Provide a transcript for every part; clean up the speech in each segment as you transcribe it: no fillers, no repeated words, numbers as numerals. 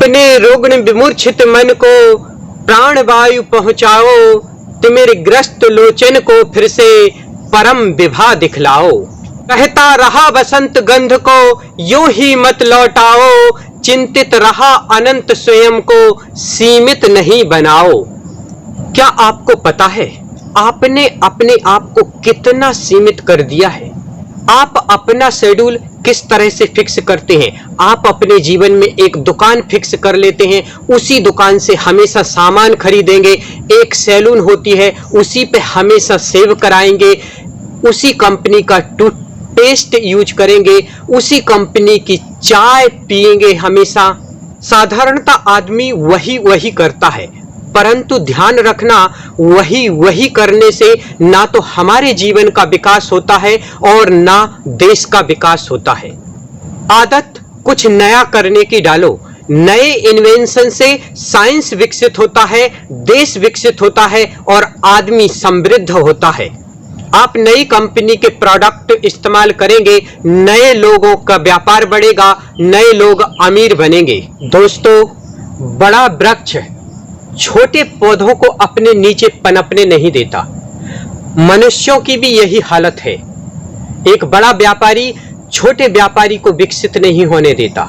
अपने रुग्ण विमूर्छित मन को प्राण वायु पहुंचाओ, तिमिर ग्रस्त लोचन को फिर से परम विभा दिखलाओ। कहता रहा बसंत गंध को यूं ही मत लौटाओ, चिंतित रहा अनंत स्वयं को सीमित नहीं बनाओ। क्या आपको पता है आपने अपने आप को कितना सीमित कर दिया है? आप अपना शेड्यूल किस तरह से फिक्स करते हैं? आप अपने जीवन में एक दुकान फिक्स कर लेते हैं, उसी दुकान से हमेशा सामान खरीदेंगे। एक सैलून होती है, उसी पे हमेशा सेव कराएंगे। उसी कंपनी का टूथपेस्ट यूज करेंगे, उसी कंपनी की चाय पिएंगे हमेशा। साधारणतः आदमी वही करता है, परंतु ध्यान रखना वही करने से ना तो हमारे जीवन का विकास होता है और ना देश का विकास होता है। आदत कुछ नया करने की डालो। नए इन्वेंशन से साइंस विकसित होता है, देश विकसित होता है और आदमी समृद्ध होता है। आप नई कंपनी के प्रोडक्ट इस्तेमाल करेंगे, नए लोगों का व्यापार बढ़ेगा, नए लोग अमीर बनेंगे। दोस्तों, बड़ा वृक्ष छोटे पौधों को अपने नीचे पनपने नहीं देता। मनुष्यों की भी यही हालत है। एक बड़ा व्यापारी छोटे व्यापारी को विकसित नहीं होने देता।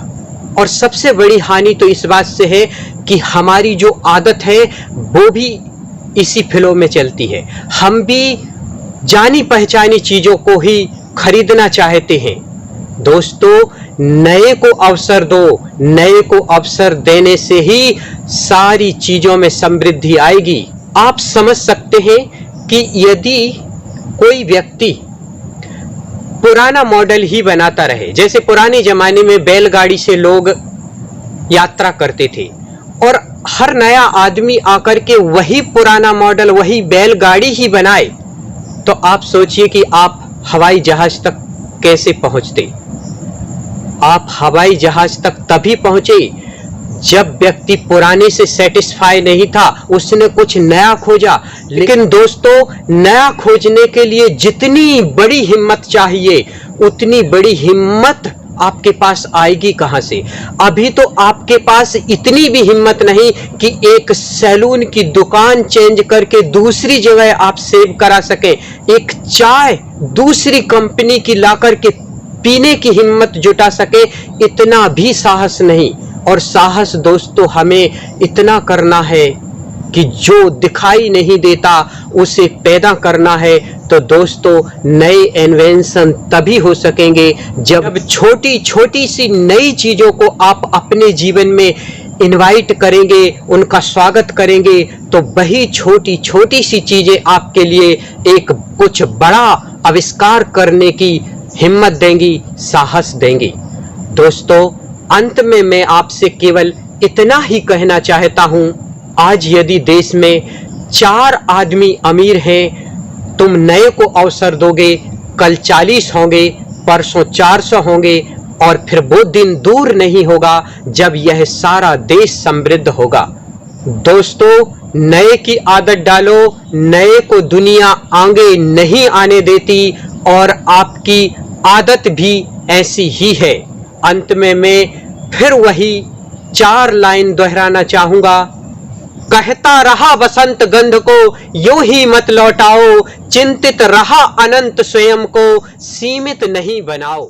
और सबसे बड़ी हानि तो इस बात से है कि हमारी जो आदत है वो भी इसी फ्लो में चलती है। हम भी जानी पहचानी चीजों को ही खरीदना चाहते हैं। दोस्तों, नए को अवसर दो। नए को अवसर देने से ही सारी चीजों में समृद्धि आएगी। आप समझ सकते हैं कि यदि कोई व्यक्ति पुराना मॉडल ही बनाता रहे, जैसे पुराने जमाने में बैलगाड़ी से लोग यात्रा करते थे और हर नया आदमी आकर के वही पुराना मॉडल, वही बैलगाड़ी ही बनाए, तो आप सोचिए कि आप हवाई जहाज तक कैसे पहुंचते। आप हवाई जहाज तक तभी पहुंचे जब व्यक्ति पुराने से सेटिस्फाई नहीं था, उसने कुछ नया खोजा। लेकिन दोस्तों, नया खोजने के लिए जितनी बड़ी हिम्मत चाहिए, उतनी बड़ी हिम्मत आपके पास आएगी कहां से? अभी तो आपके पास इतनी भी हिम्मत नहीं कि एक सैलून की दुकान चेंज करके दूसरी जगह आप सेव करा सके। एक चाय दूसरी कंपनी की लाकर के पीने की हिम्मत जुटा सके, इतना भी साहस नहीं। और साहस दोस्तों हमें इतना करना है कि जो दिखाई नहीं देता उसे पैदा करना है। तो दोस्तों, नए इन्वेंशन तभी हो सकेंगे जब छोटी छोटी सी नई चीजों को आप अपने जीवन में इनवाइट करेंगे, उनका स्वागत करेंगे, तो वही छोटी छोटी सी चीजें आपके लिए एक कुछ बड़ा आविष्कार करने की हिम्मत देंगी, साहस देंगी। दोस्तों, अंत में मैं आपसे केवल इतना ही कहना चाहता हूं, आज यदि देश में 4 आदमी अमीर हैं, तुम नए को अवसर दोगे, कल 40 होंगे, परसों 400 होंगे और फिर वो दिन दूर नहीं होगा जब यह सारा देश समृद्ध होगा। दोस्तों, नए की आदत डालो। नए को दुनिया आगे नहीं आने देती और आपकी आदत भी ऐसी ही है। अंत में मैं फिर वही 4 लाइन दोहराना चाहूंगा। कहता रहा बसंत गंध को यूं ही मत लौटाओ, चिंतित रहा अनंत स्वयं को सीमित नहीं बनाओ।